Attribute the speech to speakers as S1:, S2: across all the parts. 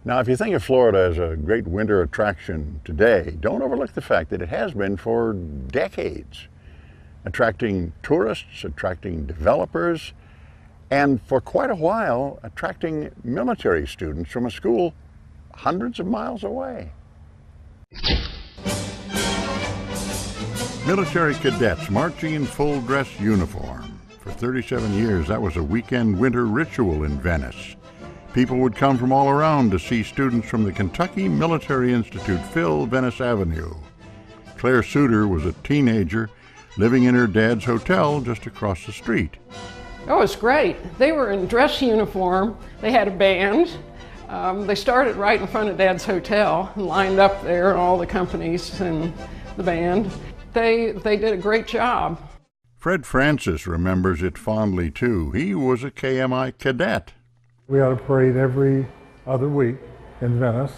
S1: Now, if you think of Florida as a great winter attraction today, don't overlook the fact that it has been for decades, attracting tourists, attracting developers, and for quite a while, attracting military students from a school hundreds of miles away. Military cadets marching in full dress uniform. For 37 years, that was a weekend winter ritual in Venice. People would come from all around to see students from the Kentucky Military Institute fill Venice Avenue. Claire Suter was a teenager living in her dad's hotel just across the street.
S2: Oh, it was great. They were in dress uniform. They had a band. They started right in front of Dad's hotel and lined up there, all the companies and the band. They did a great job.
S1: Fred Francis remembers it fondly too. He was a KMI cadet.
S3: We had a parade every other week in Venice,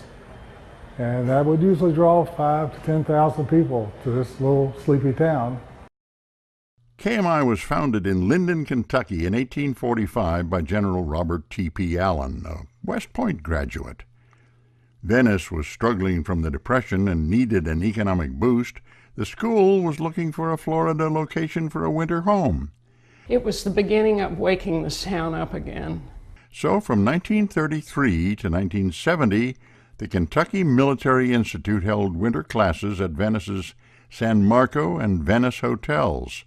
S3: and that would usually draw 5,000 to 10,000 people to this little sleepy town.
S1: KMI was founded in Linden, Kentucky in 1845 by General Robert T.P. Allen, a West Point graduate. Venice was struggling from the Depression and needed an economic boost. The school was looking for a Florida location for a winter home.
S2: It was the beginning of waking this town up again.
S1: So from 1933 to 1970, the Kentucky Military Institute held winter classes at Venice's San Marco and Venice hotels.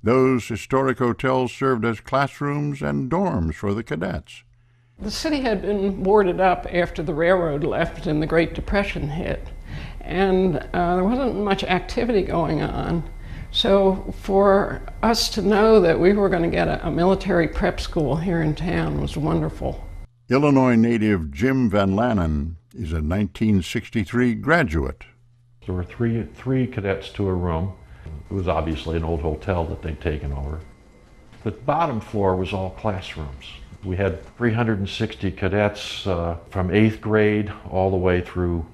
S1: Those historic hotels served as classrooms and dorms for the cadets.
S2: The city had been boarded up after the railroad left and the Great Depression hit, and there wasn't much activity going on. So for us to know that we were going to get a military prep school here in town was wonderful.
S1: Illinois native Jim Van Lannen is a 1963 graduate.
S4: There were three cadets to a room. It was obviously an old hotel that they'd taken over. The bottom floor was all classrooms. We had 360 cadets from 8th grade all the way through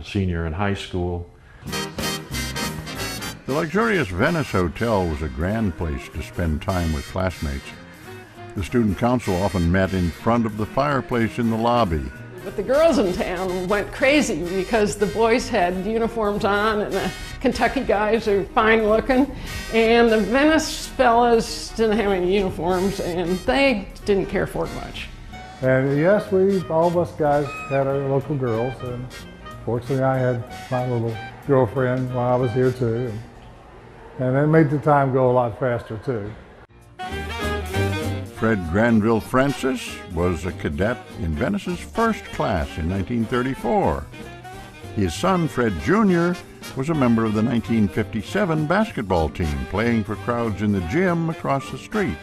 S4: senior and high school.
S1: The luxurious Venice Hotel was a grand place to spend time with classmates. The student council often met in front of the fireplace in the lobby.
S2: But the girls in town went crazy because the boys had uniforms on and the Kentucky guys are fine looking, and the Venice fellas didn't have any uniforms and they didn't care for it much.
S3: And yes, all of us guys had our local girls, and fortunately I had my little girlfriend while I was here too. And that made the time go a lot faster too.
S1: Fred Granville Francis was a cadet in Venice's first class in 1934. His son, Fred Jr., was a member of the 1957 basketball team, playing for crowds in the gym across the street.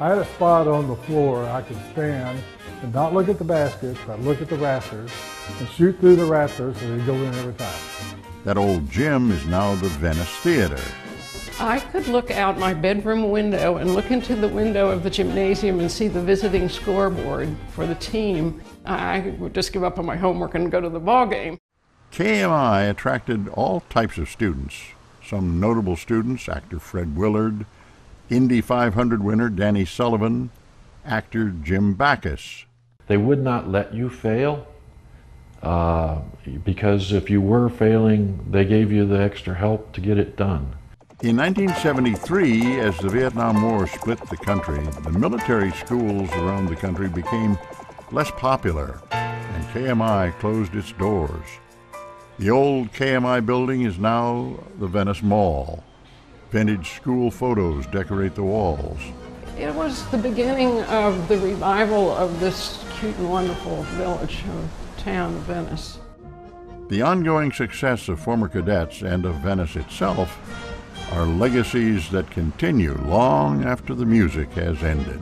S3: I had a spot on the floor I could stand and not look at the baskets, but look at the rafters and shoot through the rafters and they'd go in every time.
S1: That old gym is now the Venice Theater.
S2: I could look out my bedroom window and look into the window of the gymnasium and see the visiting scoreboard for the team. I would just give up on my homework and go to the ball game.
S1: KMI attracted all types of students. Some notable students, actor Fred Willard, Indy 500 winner Danny Sullivan, actor Jim Backus.
S4: They would not let you fail because if you were failing, they gave you the extra help to get it done.
S1: In 1973, as the Vietnam War split the country, the military schools around the country became less popular, and KMI closed its doors. The old KMI building is now the Venice Mall. Vintage school photos decorate the walls.
S2: It was the beginning of the revival of this cute and wonderful village or town of Venice.
S1: The ongoing success of former cadets and of Venice itself are legacies that continue long after the music has ended.